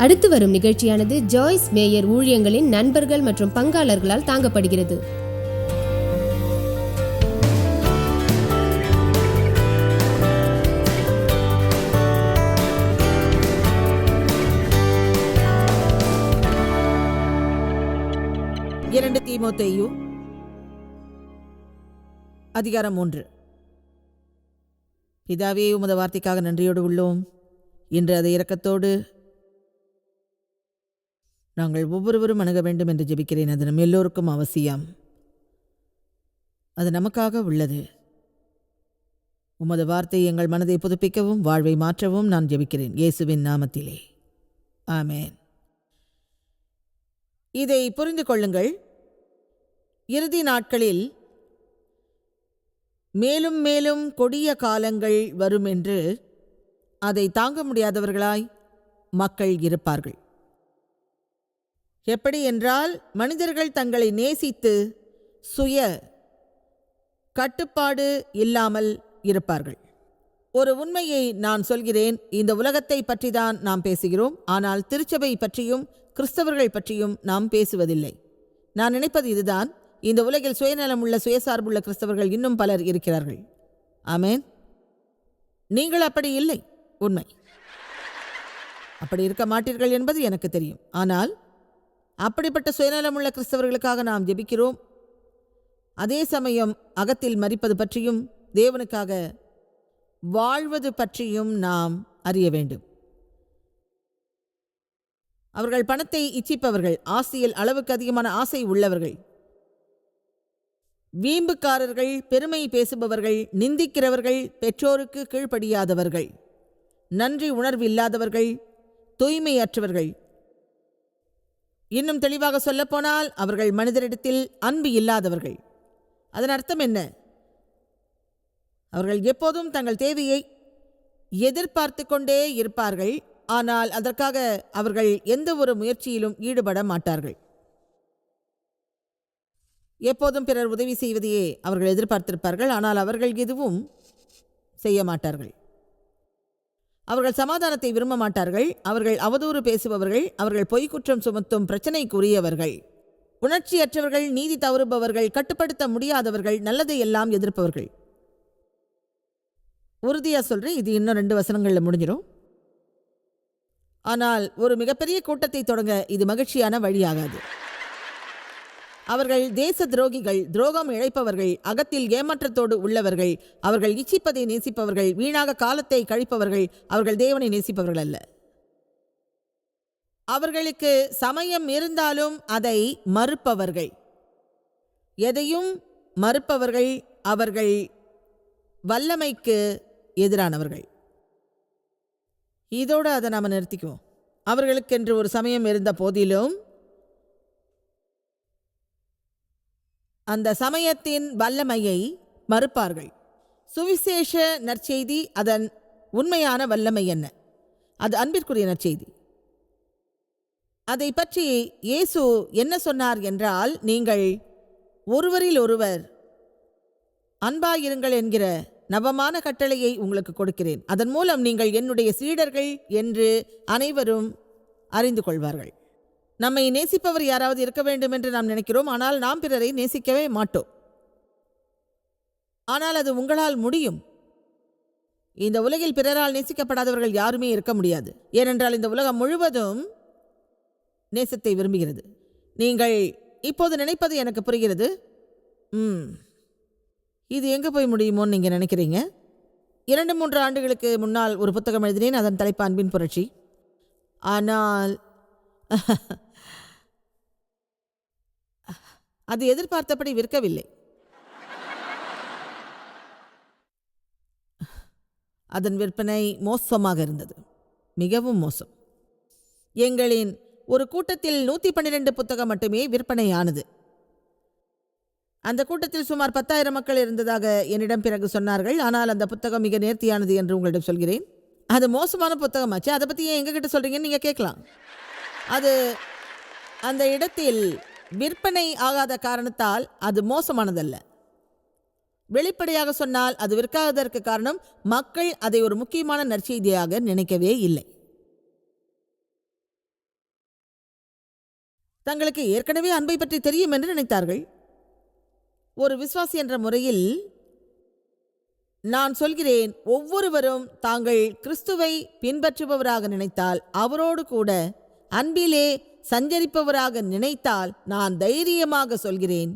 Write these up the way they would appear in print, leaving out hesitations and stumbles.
அடுத்து வரும் நிகழ்ச்சியானது ஜாய்ஸ் மேயர் ஊழியங்களின் நண்பர்கள் மற்றும் பங்காளர்களால் தாங்கப்படுகிறது. தீமோத்தேயு அதிகாரம் 3. பிதாவே, உமது வார்த்தைக்காக நன்றியோடு உள்ளோம். இன்று அதை இரக்கத்தோடு நாங்கள் ஒவ்வொருவரும் அணுக வேண்டும் என்று ஜெபிக்கிறேன். அது நம் எல்லோருக்கும் அவசியம். அது நமக்காக உள்ளது. உமது வார்த்தை எங்கள் மனதை புதுப்பிக்கவும் வாழ்வை மாற்றவும் நான் ஜெபிக்கிறேன், இயேசுவின் நாமத்திலே, ஆமேன். இதை புரிந்து கொள்ளுங்கள். இறுதி நாட்களில் மேலும் மேலும் கொடிய காலங்கள் வரும் என்று அதை தாங்க முடியாதவர்களாய் மக்கள் இருப்பார்கள். எப்படி என்றால், மனிதர்கள் தங்களை நேசித்து சுய கட்டுப்பாடு இல்லாமல் இருப்பார்கள். ஒரு உண்மையை நான் சொல்கிறேன். இந்த உலகத்தை பற்றி தான் நாம் பேசுகிறோம். ஆனால் திருச்சபை பற்றியும் கிறிஸ்தவர்கள் பற்றியும் நாம் பேசுவதில்லை. நான் நினைப்பது இதுதான். இந்த உலகில் சுயநலம் உள்ள சுயசார்புள்ள கிறிஸ்தவர்கள் இன்னும் பலர் இருக்கிறார்கள். ஆமேன். நீங்கள் அப்படி இல்லை. உண்மை. அப்படி இருக்க மாட்டீர்கள் என்பது எனக்கு தெரியும். ஆனால் அப்படிப்பட்ட சுயநலமுள்ள கிறிஸ்தவர்களுக்காக நாம் ஜெபிக்கிறோம். அதே சமயம் அகத்தில் மரிப்பது பற்றியும் தேவனுக்காக வாழ்வது பற்றியும் நாம் அறிய வேண்டும். அவர்கள் பணத்தை இச்சிப்பவர்கள், ஆசையில் அளவுக்கு அதிகமான ஆசை உள்ளவர்கள், வீம்புக்காரர்கள், பெருமை பேசுபவர்கள், நிந்திக்கிறவர்கள், பெற்றோருக்கு கீழ்ப்படியாதவர்கள், நன்றி உணர்வு இல்லாதவர்கள், தூய்மையற்றவர்கள். இன்னும் தெளிவாக சொல்லப்போனால் அவர்கள் மனிதரிடத்தில் அன்பு இல்லாதவர்கள். அதன் அர்த்தம் என்ன? அவர்கள் எப்போதும் தங்கள் தேவையை எதிர்பார்த்து கொண்டே இருப்பார்கள். ஆனால் அதற்காக அவர்கள் எந்த ஒரு முயற்சியிலும் ஈடுபட மாட்டார்கள். எப்போதும் பிறர் உதவி செய்வதையே அவர்கள் எதிர்பார்த்திருப்பார்கள். ஆனால் அவர்கள் எதுவும் செய்ய மாட்டார்கள். அவர்கள் சமாதானத்தை விரும்ப மாட்டார்கள். அவர்கள் அவதூறு பேசுபவர்கள், அவர்கள் பொய்க்குற்றம் சுமத்தும் பிரச்சனைக்குரியவர்கள், உணர்ச்சியற்றவர்கள், நீதி தவறுபவர்கள், கட்டுப்படுத்த முடியாதவர்கள், நல்லதை எல்லாம் எதிர்ப்பவர்கள். உறுதியா சொல்றேன், இது இன்னும் 2 வசனங்களில் முடிஞ்சிடும். ஆனால் ஒரு மிகப்பெரிய கூட்டத்தை தொடங்க இது மகிழ்ச்சியான வழியாகாது. அவர்கள் தேச துரோகிகள், துரோகம் இழைப்பவர்கள், அகத்தில் ஏமாற்றத்தோடு உள்ளவர்கள், அவர்கள் இச்சிப்பதை நேசிப்பவர்கள், வீணாக காலத்தை கழிப்பவர்கள், அவர்கள் தேவனை நேசிப்பவர்கள் அல்ல. அவர்களுக்கு சமயம் இருந்தாலும் அதை மறுப்பவர்கள், எதையும் மறுப்பவர்கள், அவர்கள் வல்லமைக்கு எதிரானவர்கள். இதோடு அதை நாம் நிறுத்திக்குவோம். அவர்களுக்கென்று ஒரு சமயம் இருந்த போதிலும் அந்த சமயத்தின் வல்லமையை மறுப்பார்கள். சுவிசேஷ நற்செய்தி அதன் உண்மையான வல்லமை என்ன? அது அன்பிற்குரிய நற்செய்தி. அதை பற்றி இயேசு என்ன சொன்னார் என்றால், நீங்கள் ஒருவரில் ஒருவர் அன்பாயிருங்கள் என்கிற நவமான கட்டளையை உங்களுக்கு கொடுக்கிறேன். அதன் மூலம் நீங்கள் என்னுடைய சீடர்கள் என்று அனைவரும் அறிந்து கொள்வார்கள். நம்மை நேசிப்பவர் யாராவது இருக்க வேண்டும் என்று நாம் நினைக்கிறோம். ஆனால் நாம் பிறரை நேசிக்கவே மாட்டோம். ஆனால் அது உங்களால் முடியும். இந்த உலகில் பிறரால் நேசிக்கப்படாதவர்கள் யாருமே இருக்க முடியாது. ஏனென்றால் இந்த உலகம் முழுவதும் நேசத்தை விரும்புகிறது. நீங்கள் இப்போது நினைப்பது எனக்கு புரிகிறது. இது எங்கே போய் முடியுமோன்னு நீங்கள் நினைக்கிறீங்க. 2-3 ஆண்டுகளுக்கு முன்னால் ஒரு புத்தகம் எழுதினேன். அதன் தலைப்பு அன்பின் புரட்சி. ஆனால் அது எதிர்பார்த்தபடி விற்கவில்லை. அதன் விற்பனை மோசமாக இருந்தது, மிகவும் மோசம். எங்களின் ஒரு கூட்டத்தில் 112 புத்தகம் மட்டுமே விற்பனையானது. அந்த கூட்டத்தில் சுமார் 10,000 மக்கள் இருந்ததாக என்னிடம் பிறகு சொன்னார்கள். ஆனால் அந்த புத்தகம் மிக நேர்த்தியானது என்று உங்களிடம் சொல்கிறேன். அது மோசமான புத்தகமாச்சு. அதை பற்றி ஏன் எங்ககிட்ட சொல்கிறீங்கன்னு நீங்கள் கேட்கலாம். அது அந்த இடத்தில் விற்பனை ஆகாத காரணத்தால் அது மோசமானதல்ல. வெளிப்படையாக சொன்னால் அது விற்காததற்கு காரணம் மக்கள் அதை ஒரு முக்கியமான நற்செய்தியாக நினைக்கவே இல்லை. தங்களுக்கு ஏற்கனவே அன்பை பற்றி தெரியும் என்று நினைத்தார்கள். ஒரு விசுவாசி என்ற முறையில் நான் சொல்கிறேன், ஒவ்வொருவரும் தாங்கள் கிறிஸ்துவை பின்பற்றுபவராக நினைத்தால், அவரோடு கூட அன்பிலே சஞ்சரிப்பவராக நினைத்தால், நான் தைரியமாக சொல்கிறேன்,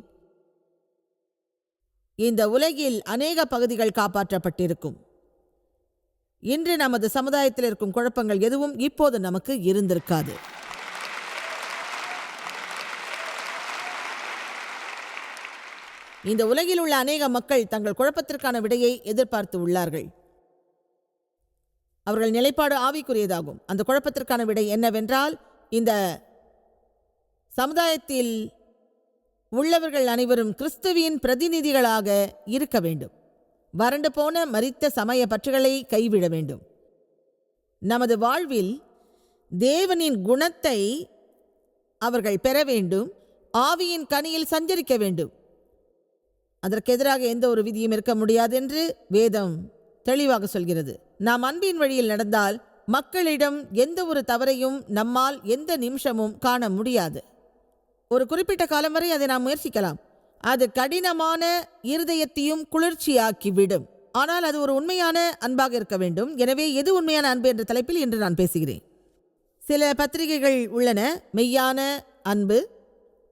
இந்த உலகில் அநேக பகுதிகள் காப்பாற்றப்பட்டிருக்கும். இன்று நமது சமுதாயத்தில் இருக்கும் குழப்பங்கள் எதுவும் இப்போது நமக்கு இருந்திருக்காது. இந்த உலகில் உள்ள அநேக மக்கள் தங்கள் குழப்பத்திற்கான விடையை எதிர்பார்த்து உள்ளார்கள். அவர்கள் நிலைப்பாடு ஆவிக்குரியதாகும். அந்த குழப்பத்திற்கான விடை என்னவென்றால், இந்த சமுதாயத்தில் உள்ளவர்கள் அனைவரும் கிறிஸ்துவின் பிரதிநிதிகளாக இருக்க வேண்டும். வறண்டு போன மரித்த சமய பற்றுகளை கைவிட வேண்டும். நமது வாழ்வில் தேவனின் குணத்தை அவர்கள் பெற வேண்டும். ஆவியின் கனியில் சஞ்சரிக்க வேண்டும். அதற்கு எதிராக எந்த ஒரு விதியும் இருக்க முடியாது என்று வேதம் தெளிவாக சொல்கிறது. நாம் அன்பின் வழியில் நடந்தால் மக்களிடம் எந்த ஒரு தவறையும் நம்மால் எந்த நிமிஷமும் காண முடியாது. ஒரு குறிப்பிட்ட காலம் வரை அதை நாம் முயற்சிக்கலாம். அது கடினமான இருதயத்தையும் குளிர்ச்சியாக்கிவிடும். ஆனால் அது ஒரு உண்மையான அன்பாக இருக்க வேண்டும். எனவே எது உண்மையான அன்பு என்ற தலைப்பில் இன்று நான் பேசுகிறேன். சில பத்திரிகைகள் உள்ளன. மெய்யான அன்பு,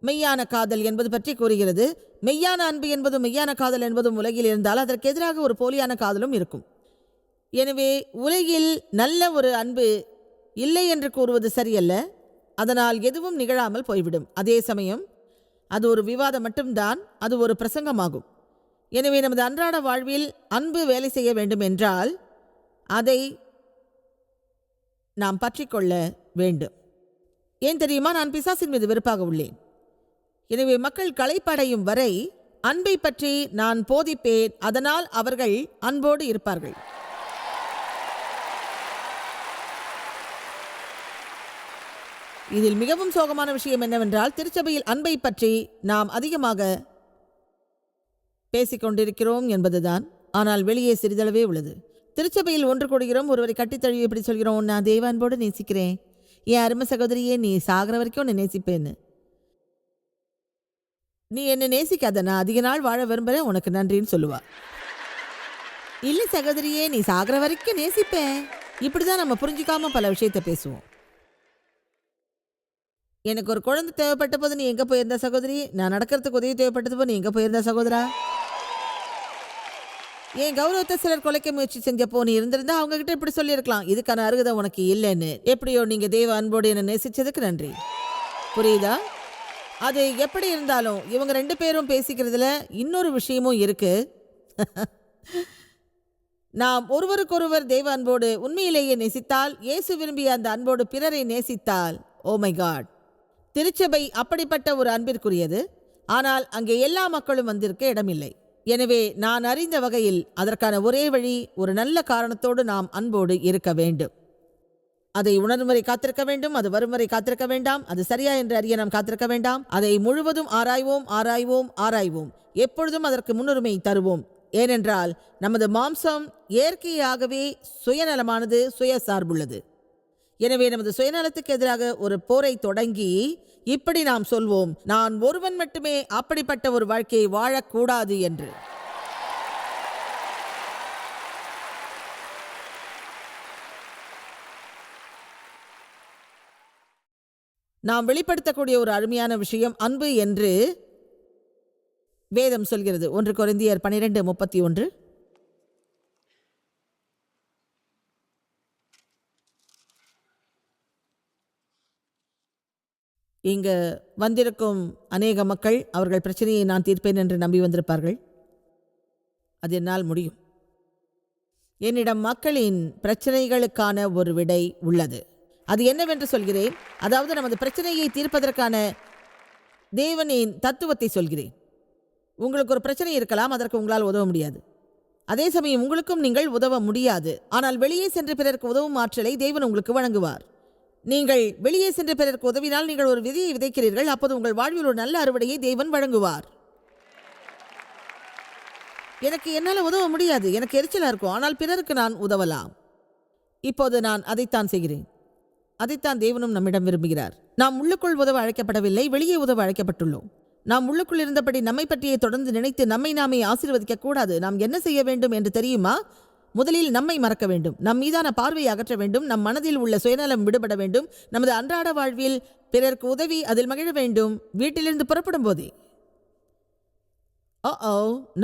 மெய்யான காதல் என்பது பற்றி கூறுகிறது. மெய்யான அன்பு என்பதும் மெய்யான காதல் என்பதும் உலகில் இருந்தால் அதற்கு எதிராக ஒரு போலியான காதலும் இருக்கும். எனவே உலகில் நல்ல ஒரு அன்பு இல்லை என்று கூறுவது சரியல்ல. அதனால் எதுவும் நிகழாமல் போய்விடும். அதே சமயம் அது ஒரு விவாதம் மட்டும்தான், அது ஒரு பிரசங்கமாகும். எனவே நமது அன்றாட வாழ்வில் அன்பு வேலை செய்ய வேண்டும் என்றால் அதை நாம் பற்றிக்கொள்ள வேண்டும். ஏன் தெரியுமா? நான் பிசாசின் மீது வெறுப்பாக உள்ளேன். எனவே மக்கள் களைப்படையும் வரை அன்பை பற்றி நான் போதிப்பேன். அதனால் அவர்கள் அன்போடு இருப்பார்கள். இதில் மிகவும் சோகமான விஷயம் என்னவென்றால், திருச்சபையில் அன்பை பற்றி நாம் அதிகமாக பேசிக்கொண்டிருக்கிறோம் என்பதுதான். ஆனால் வெளியே சிறிதளவே உள்ளது. திருச்சபையில் ஒன்று கூடுகிறோம், ஒருவரை கட்டித்தழுவி எப்படி சொல்கிறோம், நான் தேவ அன்போடு நேசிக்கிறேன், என் அருமை சகோதரியே, நீ சாகிற வரைக்கும் உன்னை நேசிப்பேன்னு. நீ என்னை நேசிக்காத, நான் அதிக நாள் வாழ விரும்புகிறேன், உனக்கு நன்றின்னு சொல்லுவா. இல்லை சகோதரியே, நீ சாகிற வரைக்கும் நேசிப்பேன். இப்படிதான் நம்ம புரிஞ்சிக்காம பல விஷயத்தை பேசுவோம். எனக்கு ஒரு குழந்தை தேவைப்பட்ட போது நீ எங்கே போயிருந்த சகோதரி? நான் நடக்கிறதுக்கு உதவி தேவைப்பட்டது போது நீ எங்கே போயிருந்த சகோதரா? என் கௌரவத்தை சிலர் கொலைக்க முயற்சி செஞ்சப்போ நீ இருந்திருந்தா அவங்க கிட்ட இப்படி சொல்லியிருக்கலாம், இதுக்கான அருகதை உனக்கு இல்லைன்னு. எப்படியோ நீங்க தேவ அன்போடு என்னை நேசிச்சதுக்கு நன்றி. புரியுதா? அது எப்படி இருந்தாலும் இவங்க ரெண்டு பேரும் பேசிக்கிறதுல இன்னொரு விஷயமும் இருக்கு. நாம் ஒருவருக்கொருவர் தேவ அன்போடு உண்மையிலேயே நேசித்தால், இயேசு விரும்பிய அந்த அன்போடு பிறரை நேசித்தால், ஓ மை காட், திருச்சபை அப்படிப்பட்ட ஒரு அன்பிற்குரியது. ஆனால் அங்கே எல்லா மக்களும் வந்திருக்க இடமில்லை. எனவே நான் அறிந்த வகையில் அதற்கான ஒரே வழி, ஒரு நல்ல காரணத்தோடு நாம் அன்போடு இருக்க வேண்டும். அதை உணரும் வரை காத்திருக்க வேண்டும். அது வரும் வரை காத்திருக்க வேண்டாம். அது சரியா என்று அறிய நாம் காத்திருக்க வேண்டாம். அதை முழுவதும் ஆராய்வோம், ஆராய்வோம், ஆராய்வோம். எப்பொழுதும் அதற்கு முன்னுரிமை தருவோம். ஏனென்றால் நமது மாம்சம் இயற்கையாகவே சுயநலமானது, சுயசார்புள்ளது. எனவே நமது சுயநலத்துக்கு எதிராக ஒரு போரை தொடங்கி இப்படி நாம் சொல்வோம், நான் ஒருவன் மட்டுமே அப்படிப்பட்ட ஒரு வாழ்க்கையை வாழக்கூடாது என்று. நாம் வெளிப்படுத்தக்கூடிய ஒரு அருமையான விஷயம் அன்பு என்று வேதம் சொல்கிறது. 1 கொரிந்தியர் 12:31. இங்கு வந்திருக்கும் அநேக மக்கள் அவர்கள் பிரச்சனையை நான் தீர்ப்பேன் என்று நம்பி வந்திருப்பார்கள். அது என்னால் முடியும். என்னிடம் மக்களின் பிரச்சனைகளுக்கான ஒரு விடை உள்ளது. அது என்னவென்று சொல்கிறேன். அதாவது நமது பிரச்சனையை தீர்ப்பதற்கான தேவனின் தத்துவத்தை சொல்கிறேன். உங்களுக்கு ஒரு பிரச்சனை இருக்கலாம், அதற்கு உங்களால் உதவ முடியாது. அதே சமயம் உங்களுக்கும் நீங்கள் உதவ முடியாது. ஆனால் வெளியே சென்று பிறருக்கு உதவும் ஆற்றலை தேவன் உங்களுக்கு வழங்குவார். நீங்கள் வெளியே சென்று பிறருக்கு உதவினால் நீங்கள் ஒரு விதையை விதைக்கிறீர்கள். அப்போது உங்கள் வாழ்வில் ஒரு நல்ல அறுவடையை தேவன் வழங்குவார். எனக்கு என்னால் உதவ முடியாது, எனக்கு எரிச்சலாக இருக்கும். ஆனால் பிறருக்கு நான் உதவலாம். இப்போது நான் அதைத்தான் செய்கிறேன். அதைத்தான் தேவனும் நம்மிடம் விரும்புகிறார். நாம் உள்ளுக்குள் உதவ அழைக்கப்படவில்லை, வெளியே உதவ அழைக்கப்பட்டுள்ளோம். நாம் உள்ளுக்குள் இருந்தபடி நம்மை பற்றியே தொடர்ந்து நினைத்து நம்மை நாமே ஆசீர்வதிக்க கூடாது. நாம் என்ன செய்ய வேண்டும் என்று தெரியுமா? முதலில் நம்மை மறக்க வேண்டும், நம் மீதான பார்வையை அகற்ற வேண்டும், நம் மனதில் உள்ள சுயநலம் விடுபட வேண்டும், நமது அன்றாட வாழ்வில் பிறருக்கு உதவி அதில் மகிழ வேண்டும். வீட்டிலிருந்து புறப்படும் போதே,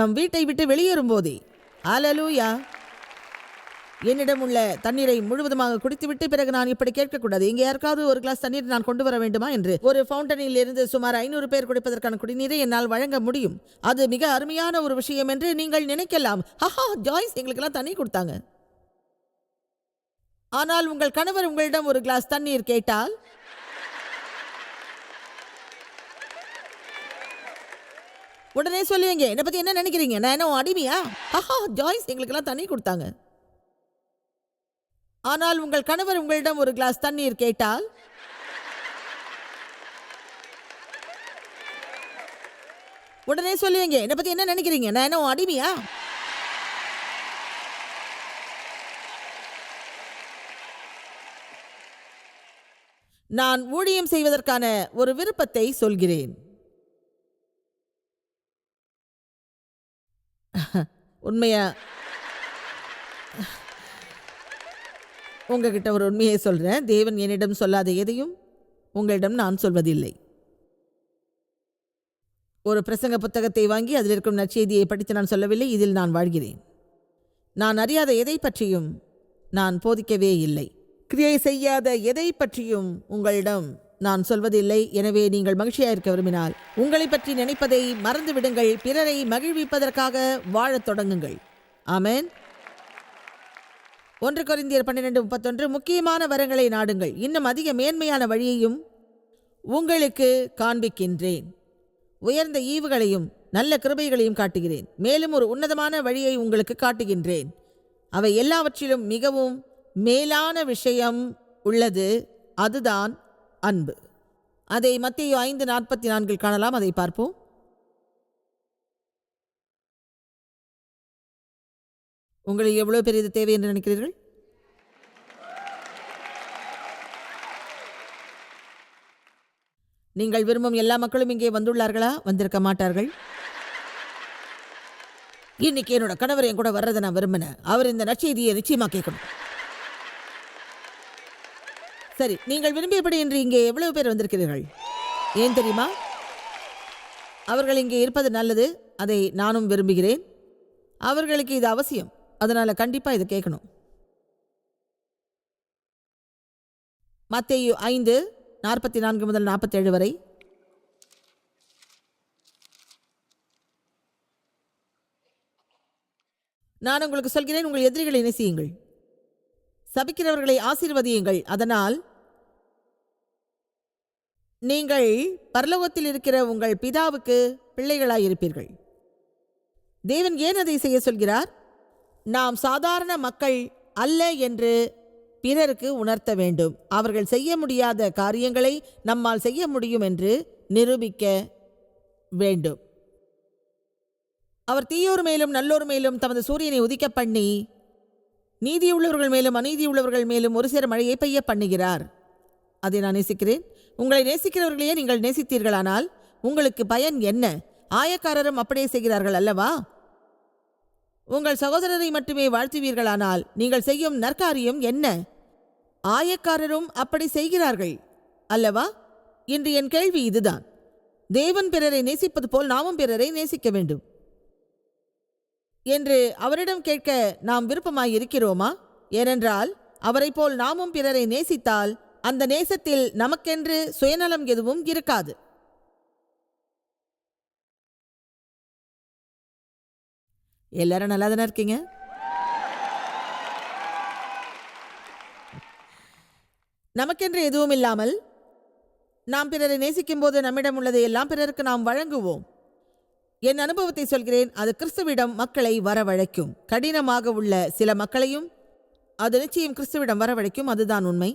நம் வீட்டை விட்டு வெளியேறும் போதே, ஹல்லேலூயா, என்னிடம் உள்ள தண்ணீரை முழுவதுமாக குடித்துவிட்டு பிறகு நான் இப்படி கேட்கக்கூடாது, இங்கே யாருக்காவது ஒரு கிளாஸ் தண்ணீர் நான் கொண்டு வர வேண்டுமா என்று. ஒரு ஃபவுண்டனில் இருந்து சுமார் 500 பேர் குடிப்பதற்கான குடிநீரை என்னால் வழங்க முடியும். அது மிக அருமையான ஒரு விஷயம் என்று நீங்கள் நினைக்கலாம். ஜாய்ஸ் எங்களுக்கெல்லாம் தண்ணி கொடுத்தாங்க. ஆனால் உங்கள் கணவர் உங்களிடம் ஒரு கிளாஸ் தண்ணீர் கேட்டால் உடனே சொல்லுவீங்க, என்னை பத்தி என்ன நினைக்கிறீங்க, நான் என்ன அடிமையா? ஜாய்ஸ் எங்களுக்கெல்லாம் தண்ணி கொடுத்தாங்க. ஆனால் உங்கள் கணவர் உங்களிடம் ஒரு கிளாஸ் தண்ணீர் கேட்டால் உடனே சொல்லுவீங்க, என்னை பத்தி என்ன நினைக்கிறீங்க, நான் என்ன அடிமையா? நான் ஊழியம் செய்வதற்கான ஒரு விருப்பத்தை சொல்கிறேன். உண்மையா உங்ககிட்ட ஒரு உண்மையை சொல்கிறேன். தேவன் என்னிடம் சொல்லாத எதையும் உங்களிடம் நான் சொல்வதில்லை. ஒரு பிரசங்க புத்தகத்தை வாங்கி அதில் இருக்கும் நற்செய்தியை படித்து நான் சொல்லவில்லை. இதில் நான் வாழ்கிறேன். நான் அறியாத எதை பற்றியும் நான் போதிக்கவே இல்லை. கிரியை செய்யாத எதை பற்றியும் உங்களிடம் நான் சொல்வதில்லை. எனவே நீங்கள் மகிழ்ச்சியாக இருக்க விரும்பினால் உங்களை பற்றி நினைப்பதை மறந்து விடுங்கள். பிறரை மகிழ்விப்பதற்காக வாழத் தொடங்குங்கள். ஆமென். 1 கொரிந்தியர் 12:31 முக்கியமான வரங்களை நாடுங்கள், இன்னும் அதிக மேன்மையான வழியையும் உங்களுக்கு காண்பிக்கின்றேன். உயர்ந்த ஈவுகளையும் நல்ல கிருபைகளையும் காட்டுகிறேன். மேலும் ஒரு உன்னதமான வழியை உங்களுக்கு காட்டுகின்றேன். அவை எல்லாவற்றிலும் மிகவும் மேலான விஷயம் உள்ளது, அதுதான் அன்பு. அதை மத்தேயு 5:44 காணலாம். அதை பார்ப்போம். உங்களுக்கு எவ்வளவு பெரியது தேவை என்று நினைக்கிறீர்கள்? நீங்கள் விரும்பும் எல்லா மக்களும் இங்கே வந்துள்ளார்களா? வந்திருக்க மாட்டார்கள். இன்னைக்கு என்னோட கணவர் என் கூட வர்றதை நான் விரும்பினேன். அவர் இந்த நற்செய்தியை நிச்சயமா கேட்கணும். சரி, நீங்கள் விரும்பியபடி இன்று இங்கே எவ்வளவு பேர் வந்திருக்கிறீர்கள்? ஏன் தெரியுமா? அவர்கள் இங்கே இருப்பது நல்லது, அதை நானும் விரும்புகிறேன். அவர்களுக்கு இது அவசியம், அதனால கண்டிப்பா இதை கேட்கணும். மத்தேயு 5:44 முதல் 47 வரை. நான் உங்களுக்கு சொல்கிறேன், உங்கள் எதிரிகளை நேசியுங்கள், சபிக்கிறவர்களை ஆசீர்வதியுங்கள், அதனால் நீங்கள் பரலோகத்தில் இருக்கிற உங்கள் பிதாவுக்கு பிள்ளைகளாயிருப்பீர்கள். தேவன் ஏன் அதை செய்ய சொல்கிறார்? நாம் சாதாரண மக்கள் அல்ல என்று பிறருக்கு உணர்த்த வேண்டும். அவர்கள் செய்ய முடியாத காரியங்களை நம்மால் செய்ய முடியும் என்று நிரூபிக்க வேண்டும். அவர் தீயோர் மேலும் நல்லோர் மேலும் தமது சூரியனை உதிக்க பண்ணி நீதியுள்ளவர்கள் மேலும் அநீதியுள்ளவர்கள் மேலும் ஒரு சேர மழையை பெய்ய பண்ணுகிறார். அதை நான் நேசிக்கிறேன். உங்களை நேசிக்கிறவர்களையே நீங்கள் நேசித்தீர்களானால் உங்களுக்கு பயன் என்ன? ஆயக்காரரும் அப்படியே செய்கிறார்கள் அல்லவா? உங்கள் சகோதரரை மட்டுமே வாழ்த்துவீர்களானால் நீங்கள் செய்யும் நற்காரியம் என்ன? ஆயக்காரரும் அப்படி செய்கிறார்கள் அல்லவா? இன்று என் கேள்வி இதுதான். தேவன் பிறரை நேசிப்பது போல் நாமும் பிறரை நேசிக்க வேண்டும் என்று அவரிடம் கேட்க நாம் விருப்பமாயிருக்கிறோமா? ஏனென்றால் அவரை போல் நாமும் பிறரை நேசித்தால் அந்த நேசத்தில் நமக்கென்று சுயநலம் எதுவும் இருக்காது. எல்லாரும் நல்லா தானே இருக்கீங்க? நமக்கென்று எதுவும் இல்லாமல் நாம் பிறரை நேசிக்கும் போது நம்மிடம் உள்ளதை எல்லாம் பிறருக்கு நாம் வழங்குவோம். என் அனுபவத்தை சொல்கிறேன். அது கிறிஸ்துவிடம் மக்களை வரவழைக்கும். கடினமாக உள்ள சில மக்களையும் அது நிச்சயம் கிறிஸ்துவிடம் வரவழைக்கும். அதுதான் உண்மை.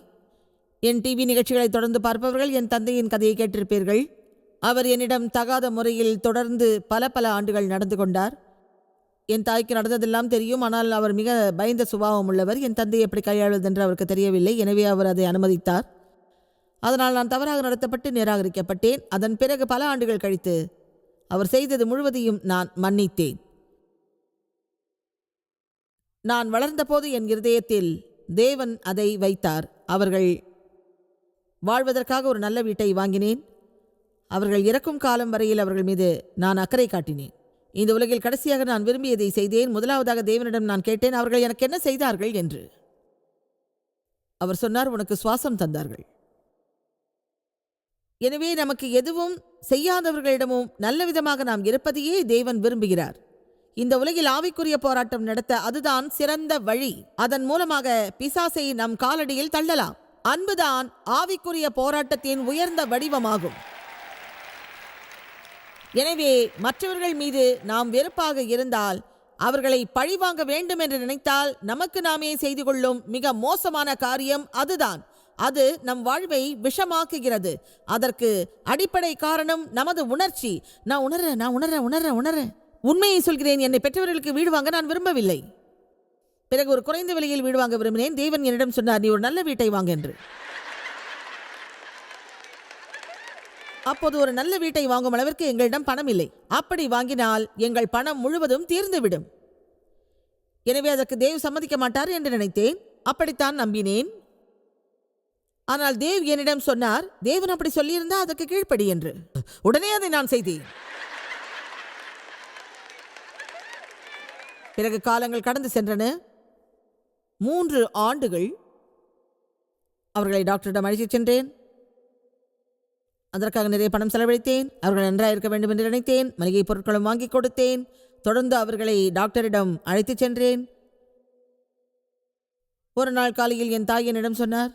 என் டிவி நிகழ்ச்சிகளை தொடர்ந்து பார்ப்பவர்கள் என் தந்தையின் கதையை கேட்டிருப்பீர்கள். அவர் என்னிடம் தகாத முறையில் தொடர்ந்து பல ஆண்டுகள் நடந்து கொண்டார். என் தாய்க்கு நடந்ததெல்லாம் தெரியும். ஆனால் அவர் மிக பயந்த சுபாவம் உள்ளவர். என் தந்தை எப்படி கையாளுவதென்று அவருக்கு தெரியவில்லை. எனவே அவர் அதை அனுமதித்தார். அதனால் நான் தவறாக நடத்தப்பட்டு நிராகரிக்கப்பட்டேன். அதன் பிறகு பல ஆண்டுகள் கழித்து அவர் செய்தது முழுவதையும் நான் மன்னித்தேன். நான் வளர்ந்தபோது என் இருதயத்தில் தேவன் அதை வைத்தார். அவர்கள் வாழ்வதற்காக ஒரு நல்ல வீட்டை வாங்கினேன். அவர்கள் இறக்கும் காலம் வரையில் அவர்கள் மீது நான் அக்கறை காட்டினேன். இந்த உலகில் கடைசியாக நான் விரும்பியதை செய்தேன். முதலாவதாக தேவனிடம் நான் கேட்டேன், அவர்கள் எனக்கு என்ன செய்தார்கள் என்று. அவர் சொன்னார், உனக்கு சுவாசம் தந்தார்கள். எனவே நமக்கு எதுவும் செய்யாதவர்களிடமும் நல்ல விதமாக நாம் இருப்பதையே தேவன் விரும்புகிறார். இந்த உலகில் ஆவிக்குரிய போராட்டம் நடத்த அதுதான் சிறந்த வழி. அதன் மூலமாக பிசாசை நம் காலடியில் தள்ளலாம். அன்புதான் ஆவிக்குரிய போராட்டத்தின் உயர்ந்த வடிவமாகும். எனவே மற்றவர்கள் மீது நாம் வெறுப்பாக இருந்தால், அவர்களை பழிவாங்க வேண்டும் என்று நினைத்தால், நமக்கு நாமே செய்து கொள்ளும் மிக மோசமான காரியம் அதுதான். அது நம் வாழ்வை விஷமாக்குகிறது. அதற்கு அடிப்படை காரணம் நமது உணர்ச்சி. நான் உணர்றேன். உண்மையை சொல்கிறேன், என்னை பெற்றவர்களுக்கு வீடு வாங்க நான் விரும்பவில்லை. பிறகு ஒரு குறைந்த விலையில் வீடு வாங்க விரும்பினேன். தேவன் என்னிடம் சொன்னார், நீ ஒரு நல்ல வீட்டை வாங்க என்று. அப்போது ஒரு நல்ல வீட்டை வாங்கும் அளவிற்கு எங்களிடம் பணம் இல்லை. அப்படி வாங்கினால் எங்கள் பணம் முழுவதும் தீர்ந்துவிடும். எனவே அதற்கு தேவ் சம்மதிக்க மாட்டார் என்று நினைத்தேன். அப்படித்தான் நம்பினேன். ஆனால் தேவ் என்னிடம் சொன்னார், தேவன் அப்படி சொல்லியிருந்தா அதற்கு கீழ்ப்படி என்று. உடனே அதை நான் செய்தேன். பிறகு காலங்கள் கடந்து சென்றன. 3 ஆண்டுகள் அவர்களை டாக்டரிடம் அழைத்துச் சென்றேன். அதற்காக நிறைய பணம் செலவழித்தேன். அவர்கள் நன்றாக இருக்க வேண்டும் என்று நினைத்தேன். மளிகை பொருட்களும் வாங்கி கொடுத்தேன். தொடர்ந்து அவர்களை டாக்டரிடம் அழைத்துச் சென்றேன். ஒரு நாள் காலையில் என் தாய் என்னிடம் சொன்னார்,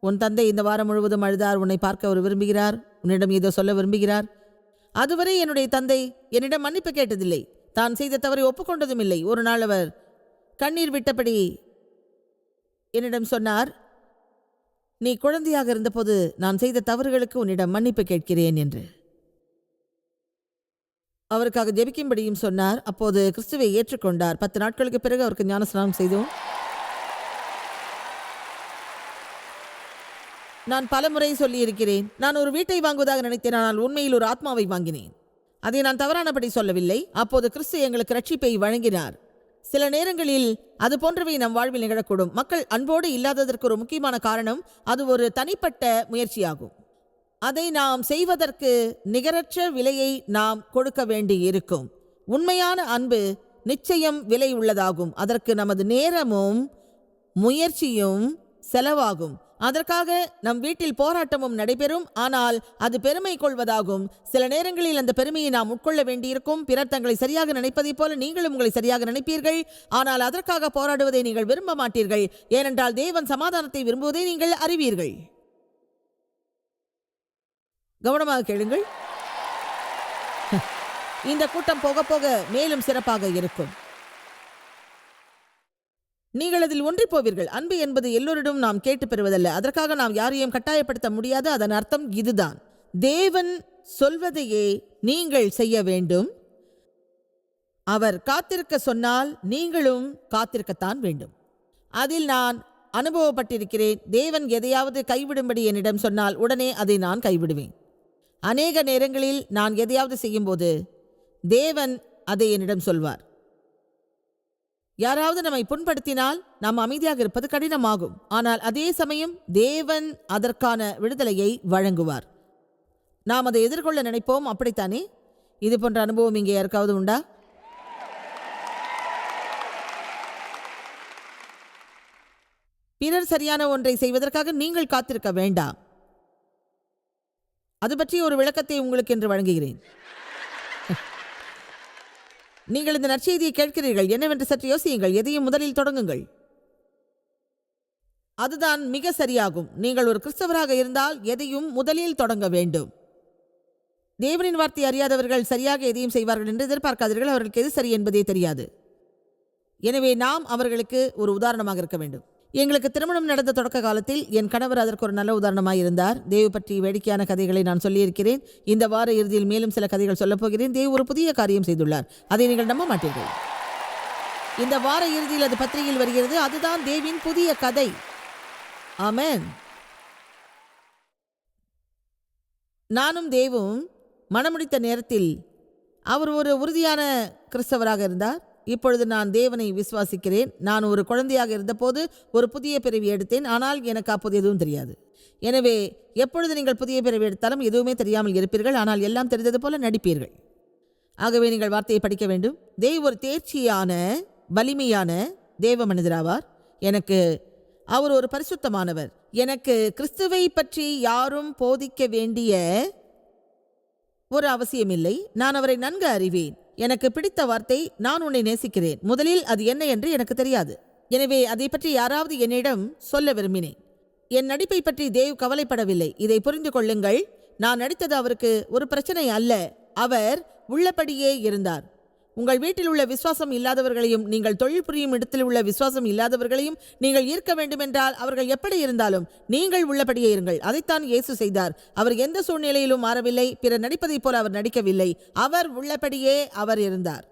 உன் தந்தை இந்த வாரம் முழுவதும் அழுதார். உன்னை பார்க்க அவர் விரும்புகிறார். உன்னிடம் ஏதோ சொல்ல விரும்புகிறார். அதுவரை என்னுடைய தந்தை என்னிடம் மன்னிப்பு கேட்டதில்லை. தான் செய்த தவறை ஒப்புக்கொண்டதும் இல்லை. ஒரு நாள் அவர் கண்ணீர் விட்டபடி என்னிடம் சொன்னார், நீ குழந்தையாக இருந்தபோது நான் செய்த தவறுகளுக்கு உன்னிடம் மன்னிப்பு கேட்கிறேன் என்று. அவருக்காக ஜெபிக்கும்படியும் சொன்னார். அப்போது கிறிஸ்துவை ஏற்றுக்கொண்டார். 10 நாட்களுக்கு பிறகு அவருக்கு ஞானஸ்நானம் செய்தோம். நான் பலமுறை சொல்லியிருக்கிறேன், நான் ஒரு வீட்டை வாங்குவதாக நினைத்தேன். ஆனால் உண்மையில் ஒரு ஆத்மாவை வாங்கினேன். அதை நான் தவறானபடி சொல்லவில்லை. அப்போது கிறிஸ்து எங்களுக்கு ரட்சிப்பை வழங்கினார். சில நேரங்களில் அது போன்றவை நம் வாழ்வில் நிகழக்கூடும். மக்கள் அன்போடு இல்லாததற்கு ஒரு முக்கியமான காரணம் அது ஒரு தனிப்பட்ட முயற்சியாகும். அதை நாம் செய்வதற்கு நிகரற்ற விலையை நாம் கொடுக்க வேண்டி இருக்கும். உண்மையான அன்பு நிச்சயம் விலை உள்ளதாகும். அதற்கு நமது நேரமும் முயற்சியும் செலவாகும். அதற்காக நம் வீட்டில் போராட்டமும் நடைபெறும். ஆனால் அது பெருமை கொள்வதாகும். சில நேரங்களில் அந்த பெருமையை நாம் உட்கொள்ள வேண்டியிருக்கும். பிறர் தங்களை சரியாக நினைப்பதைப் போல நீங்களும் உங்களை சரியாக நினைப்பீர்கள். ஆனால் அதற்காக போராடுவதை நீங்கள் விரும்ப மாட்டீர்கள். ஏனென்றால் தேவன் சமாதானத்தை விரும்புவதை நீங்கள் அறிவீர்கள். கவனமாக கேளுங்கள். இந்த கூட்டம் போக போக மேலும் சிறப்பாக இருக்கும். நீங்கள் அதில் ஒன்றிப் போவீர்கள். அன்பு என்பது எல்லோரிடம் நாம் கேட்டு பெறுவதல்ல. அதற்காக நாம் யாரையும் கட்டாயப்படுத்த முடியாது. அதன் அர்த்தம் இதுதான், தேவன் சொல்வதையே நீங்கள் செய்ய வேண்டும். அவர் காத்திருக்க சொன்னால் நீங்களும் காத்திருக்கத்தான் வேண்டும். அதில் நான் அனுபவப்பட்டிருக்கிறேன். தேவன் எதையாவது கைவிடும்படி என்னிடம் சொன்னால் உடனே அதை நான் கைவிடுவேன். அநேக நேரங்களில் நான் எதையாவது செய்யும்போது தேவன் அதை என்னிடம் சொல்வார். யாராவது நம்மை புண்படுத்தினால் நாம் அமைதியாக இருப்பது கடினமாகும். ஆனால் அதே சமயம் தேவன் அதற்கான விடுதலையை வழங்குவார். நாம் அதை எதிர்கொள்ள நினைப்போம். அப்படித்தானே? இது போன்ற அனுபவம் இங்கே யாருக்காவது உண்டா? பிறர் சரியான ஒன்றை செய்வதற்காக நீங்கள் காத்திருக்க வேண்டாம். அது பற்றி ஒரு விளக்கத்தை உங்களுக்கு என்று வழங்குகிறேன். நீங்கள் இந்த நற்செய்தியை கேட்கிறீர்கள் என்னவென்று சற்று யோசியுங்கள். எதையும் முதலில் தொடங்குங்கள். அதுதான் மிக சரியாகும். நீங்கள் ஒரு கிறிஸ்தவராக இருந்தால் எதையும் முதலில் தொடங்க வேண்டும். தேவனின் வார்த்தை அறியாதவர்கள் சரியாக எதையும் செய்வார்கள் என்று எதிர்பார்க்காதீர்கள். அவர்களுக்கு எது சரி என்பதே தெரியாது. எனவே நாம் அவர்களுக்கு ஒரு உதாரணமாக இருக்க வேண்டும். எங்களுக்கு திருமணம் நடந்த தொடக்க காலத்தில் என் கணவர் அதற்கு ஒரு நல்ல உதாரணமாக இருந்தார். தேவ் பற்றி வேடிக்கையான கதைகளை நான் சொல்லியிருக்கிறேன். இந்த வார இறுதியில் மேலும் சில கதைகள் சொல்லப்போகிறேன். தேவ் ஒரு புதிய காரியம் செய்துள்ளார். அதை நீங்கள் நம்ப மாட்டீர்கள். இந்த வார இறுதியில் அது பத்திரிகையில் வருகிறது. அதுதான் தேவின் புதிய கதை. ஆமென். நானும் தேவும் மனமுடித்த நேரத்தில் அவர் ஒரு உறுதியான கிறிஸ்தவராக இருந்தார். இப்பொழுது நான் தேவனை விசுவாசிக்கிறேன். நான் ஒரு குழந்தையாக இருந்தபோது ஒரு புதிய பிறவி எடுத்தேன். ஆனால் எனக்கு அப்போது எதுவும் தெரியாது. எனவே எப்பொழுது நீங்கள் புதிய பிறவி எடுத்தாலும் எதுவுமே தெரியாமல் இருப்பீர்கள். ஆனால் எல்லாம் தெரிந்தது போல நடிப்பீர்கள். ஆகவே நீங்கள் வார்த்தையை படிக்க வேண்டும். தேவ் ஒரு தேர்ச்சியான வலிமையான தேவ மனிதராவார். அவர் ஒரு பரிசுத்தமானவர். எனக்கு கிறிஸ்துவை பற்றி யாரும் போதிக்க வேண்டிய ஒரு அவசியமில்லை. நான் அவரை நன்கு அறிவேன். எனக்கு பிடித்த வார்த்தை, நான் உன்னை நேசிக்கிறேன். முதலில் அது என்ன என்று எனக்கு தெரியாது. எனவே அதை பற்றி யாராவது என்னிடம் சொல்ல விரும்பினேன். என் நடிப்பை பற்றி தேவ் கவலைப்படவில்லை. இதை புரிந்து கொள்ளுங்கள். நான் நடித்தது அவருக்கு ஒரு பிரச்சனை அல்ல. அவர் உள்ளபடியே இருந்தார். உங்கள் வீட்டில் உள்ள விசுவாசம் இல்லாதவர்களையும் நீங்கள் தொழில் புரியும் இடத்தில் உள்ள விசுவாசம் இல்லாதவர்களையும் நீங்கள் ஈர்க்க வேண்டுமென்றால் அவர்கள் எப்படி இருந்தாலும் நீங்கள் உள்ளபடியே இருங்கள். அதைத்தான் இயேசு செய்தார். அவர் எந்த சூழ்நிலையிலும் மாறவில்லை. பிறர் நடிப்பதைப் போல அவர் நடிக்கவில்லை. அவர் உள்ளபடியே அவர் இருந்தார்.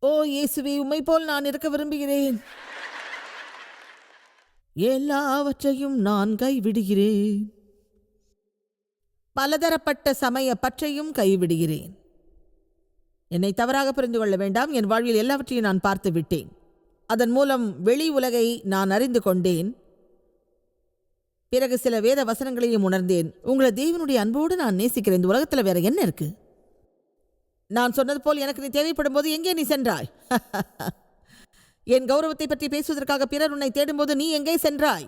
ஓ இயேசுவே, உம்மை போல் நான் இருக்க விரும்புகிறேன். எல்லாவற்றையும் நான் கைவிடுகிறேன். பலதரப்பட்ட சமய பற்றையும் கைவிடுகிறேன். என்னை தவறாக புரிந்து கொள்ள வேண்டாம். என் வாழ்வில் எல்லாவற்றையும் நான் பார்த்து விட்டேன். அதன் மூலம் வெளி உலகை நான் அறிந்து கொண்டேன். பிறகு சில வேத வசனங்களையும் உணர்ந்தேன். உங்களை தேவனுடைய அன்போடு நான் நேசிக்கிறேன். இந்த உலகத்தில் வேற என்ன இருக்கு? நான் சொன்னது போல் எனக்கு நீ தேவைப்படும் போது எங்கே நீ சென்றாய்? என் கௌரவத்தை பற்றி பேசுவதற்காக பிறர் உன்னை தேடும்போது நீ எங்கே சென்றாய்?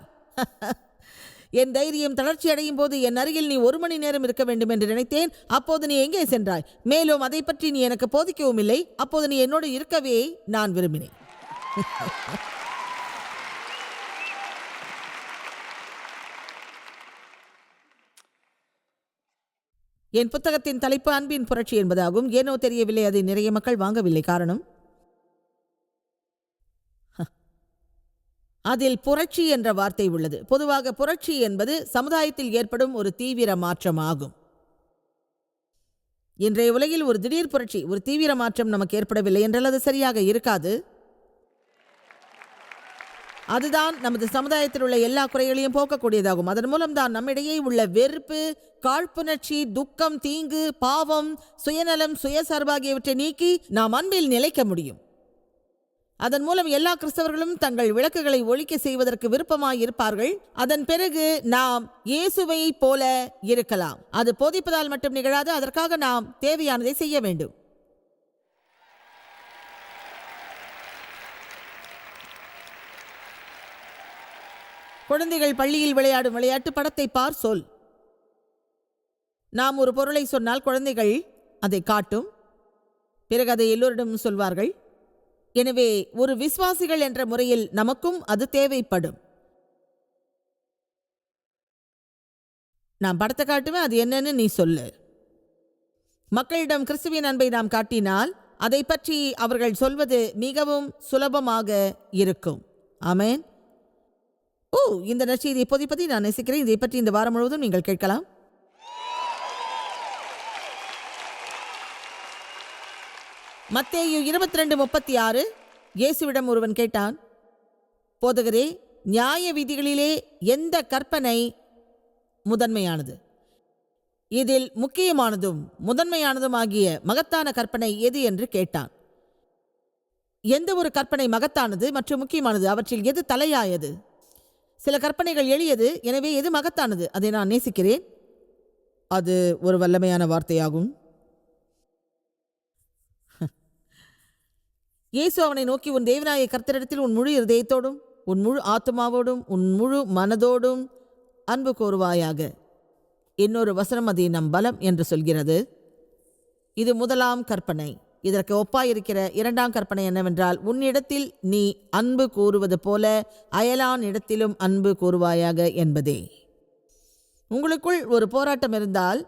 என் தைரியம் தளர்ச்சி அடையும் போது என் அருகில் நீ 1 மணி நேரம் இருக்க வேண்டும் என்று நினைத்தேன். அப்போது நீ எங்கே சென்றாய்? மேலும் அதை பற்றி நீ எனக்கு போதிக்கவும் இல்லை. அப்போது நீ என்னோடு இருக்கவே நான் விரும்பினேன். என் புத்தகத்தின் தலைப்பு அன்பின் புரட்சி என்பதாகும். ஏனோ தெரியவில்லை, அதை நிறைய மக்கள் வாங்கவில்லை. காரணம், அதில் புரட்சி என்ற வார்த்தை உள்ளது. பொதுவாக புரட்சி என்பது சமுதாயத்தில் ஏற்படும் ஒரு தீவிர மாற்றம் ஆகும். இன்றைய உலகில் ஒரு திடீர் புரட்சி, ஒரு தீவிர மாற்றம் நமக்கு ஏற்படவில்லை என்றால் அது சரியாக இருக்காது. அதுதான் நமது சமுதாயத்தில் உள்ள எல்லா குறைகளையும் போக்கக்கூடியதாகும். அதன் மூலம் தான் நம்மிடையே உள்ள வெறுப்பு, காழ்ப்புணர்ச்சி, துக்கம், தீங்கு, பாவம், சுயநலம், சுயசார்பாகியவற்றை நீக்கி நாம் அன்பில் நிலைக்க முடியும். அதன் மூலம் எல்லா கிறிஸ்தவர்களும் தங்கள் விளக்குகளை ஒழிக்க செய்வதற்கு விருப்பமாயிருப்பார்கள். அதன் பிறகு நாம் இயேசுவை போல இருக்கலாம். அது போதிப்பதால் மட்டும் நிகழாது. அதற்காக நாம் தேவையானதை செய்ய வேண்டும். குழந்தைகள் பள்ளியில் விளையாடும் விளையாட்டு படத்தை பார், சொல். நாம் ஒரு பொருளை சொன்னால் குழந்தைகள் அதை காட்டும். பிறகு அதை எல்லோரிடமும் சொல்வார்கள். எனவே ஒரு விசுவாசிகள் என்ற முறையில் நமக்கும் அது தேவைப்படும். நான் படத்தை காட்டுவேன், அது என்னன்னு நீ சொல்லு. மக்களிடம் கிறிஸ்துவின் அன்பை நாம் காட்டினால் அதை பற்றி அவர்கள் சொல்வது மிகவும் சுலபமாக இருக்கும். ஆமென். ஓ, இந்த நற்செய்தியை பொதிப்பதை நான் நேசிக்கிறேன். இதை பற்றி இந்த வாரம் முழுவதும் நீங்கள் கேட்கலாம். மத்தேயு 22:36. இயேசுவிடம் ஒருவன் கேட்டான், போதகரே, நியாய விதிகளிலே எந்த கற்பனை முதன்மையானது? இதில் முக்கியமானதும் முதன்மையானதும் ஆகிய மகத்தான கற்பனை எது என்று கேட்டான். எந்த ஒரு கற்பனை மகத்தானது மற்றும் முக்கியமானது? அவற்றில் எது தலையாயது? சில கற்பனைகள் எளியது, எனவே எது மகத்தானது? அதை நான் நேசிக்கிறேன். அது ஒரு வல்லமையான வார்த்தையாகும். இயேசு அவனை நோக்கி, உன் தேவனாய கர்த்தரிடத்தில் உன் முழு இருதயத்தோடும் உன் முழு ஆத்துமாவோடும் உன் முழு மனதோடும் அன்பு கோருவாயாக. இன்னொரு வசனம் அதை நம் பலம் என்று சொல்கிறது. இது முதலாம் கற்பனை. இதற்கு ஒப்பாயிருக்கிற இரண்டாம் கற்பனை என்னவென்றால், உன்னிடத்தில் நீ அன்பு கூறுவது போல அயலான் இடத்திலும் அன்பு கூறுவாயாக என்பதே. உங்களுக்குள் ஒரு போராட்டம் இருந்தால்,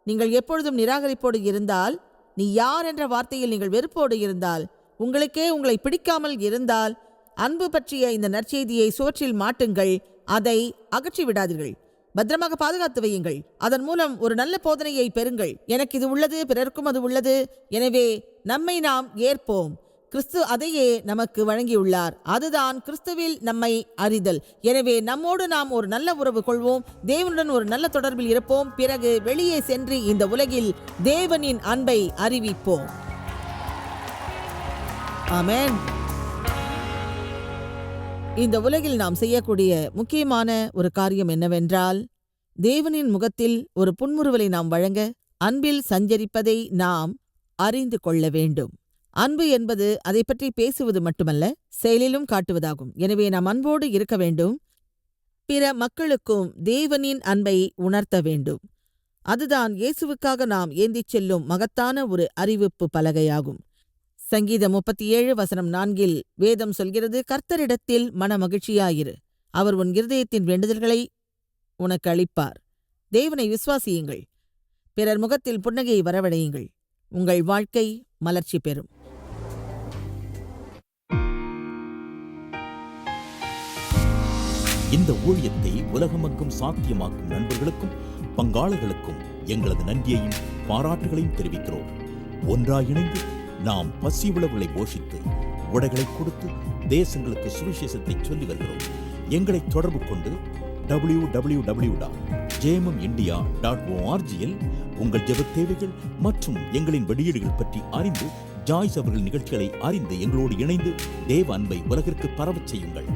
நீங்கள் எப்பொழுதும் நிராகரிப்போடு இருந்தால், நீ யார் என்ற வார்த்தையில் நீங்கள் வெறுப்போடு இருந்தால், உங்களுக்கே உங்களை பிடிக்காமல் இருந்தால் அன்பு பற்றிய இந்த நற்செய்தியை சுவற்றில் மாட்டுங்கள், அதை அகற்றி விடாதீர்கள், பத்திரமாக பாதுகாத்து வையுங்கள். அதன் மூலம் ஒரு நல்ல போதனையை பெறுங்கள். எனக்கு இது உள்ளது, பிறருக்கும் அது உள்ளது, எனவே நம்மை நாம் ஏற்போம். கிறிஸ்து அதையே நமக்கு வழங்கியுள்ளார். அதுதான் கிறிஸ்துவில் நம்மை அறிதல். எனவே நம்மோடு நாம் ஒரு நல்ல உறவு கொள்வோம், தேவனுடன் ஒரு நல்ல தொடர்பில் இருப்போம். பிறகு வெளியே சென்று இந்த உலகில் தேவனின் அன்பை அறிவிப்போம். ஆமென். இந்த உலகில் நாம் செய்யக்கூடிய முக்கியமான ஒரு காரியம் என்னவென்றால், தேவனின் முகத்தில் ஒரு புன்முறுவலை நாம் வழங்க அன்பில் சஞ்சரிப்பதை நாம் அறிந்து கொள்ள வேண்டும். அன்பு என்பது அதை பற்றி பேசுவது மட்டுமல்ல, செயலிலும் காட்டுவதாகும். எனவே நாம் அன்போடு இருக்க வேண்டும். பிற மக்களுக்கும் தேவனின் அன்பை உணர்த்த வேண்டும். அதுதான் இயேசுவுக்காக நாம் ஏந்திச் செல்லும் மகத்தான ஒரு அறிவிப்பு பலகையாகும். சங்கீதம் 37:4 வேதம் சொல்கிறது, கர்த்தரிடத்தில் மன மகிழ்ச்சியாயிரு, அவர் உன் இருதயத்தின் வேண்டுதல்களை உனக்கு அளிப்பார். தேவனை விசுவாசியுங்கள், பிறர் முகத்தில் புன்னகையை வரவழையுங்கள், உங்கள் வாழ்க்கை மலர்ச்சி பெறும். இந்த ஊழியத்தை உலகமெங்கும் சாத்தியமாக்கும் நண்பர்களுக்கும் பங்காளர்களுக்கும் எங்களது நன்றியையும் பாராட்டுகளையும் தெரிவிக்கிறோம். ஒன்றாய் இணைந்து நாம் பசி உழவுகளை போஷித்து உடைகளை கொடுத்து தேசங்களுக்கு சுவிசேஷத்தை சொல்லி வருகிறோம். எங்களை தொடர்பு கொண்டு www.jmumindia.org உங்கள் ஜெபத் தேவைகள் மற்றும் எங்களின் வெளியீடுகள் பற்றி அறிந்து ஜாய்ஸ் அவர்கள் நிகழ்ச்சிகளை அறிந்து எங்களோடு இணைந்து தேவ அன்பை உலகிற்கு பரவச் செய்யுங்கள்.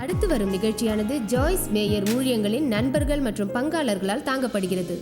அடுத்து வரும் நிகழ்ச்சியானது ஜாய்ஸ் மேயர் ஊழியங்களின் நண்பர்கள் மற்றும் பங்காளர்களால் தாங்கப்படுகிறது.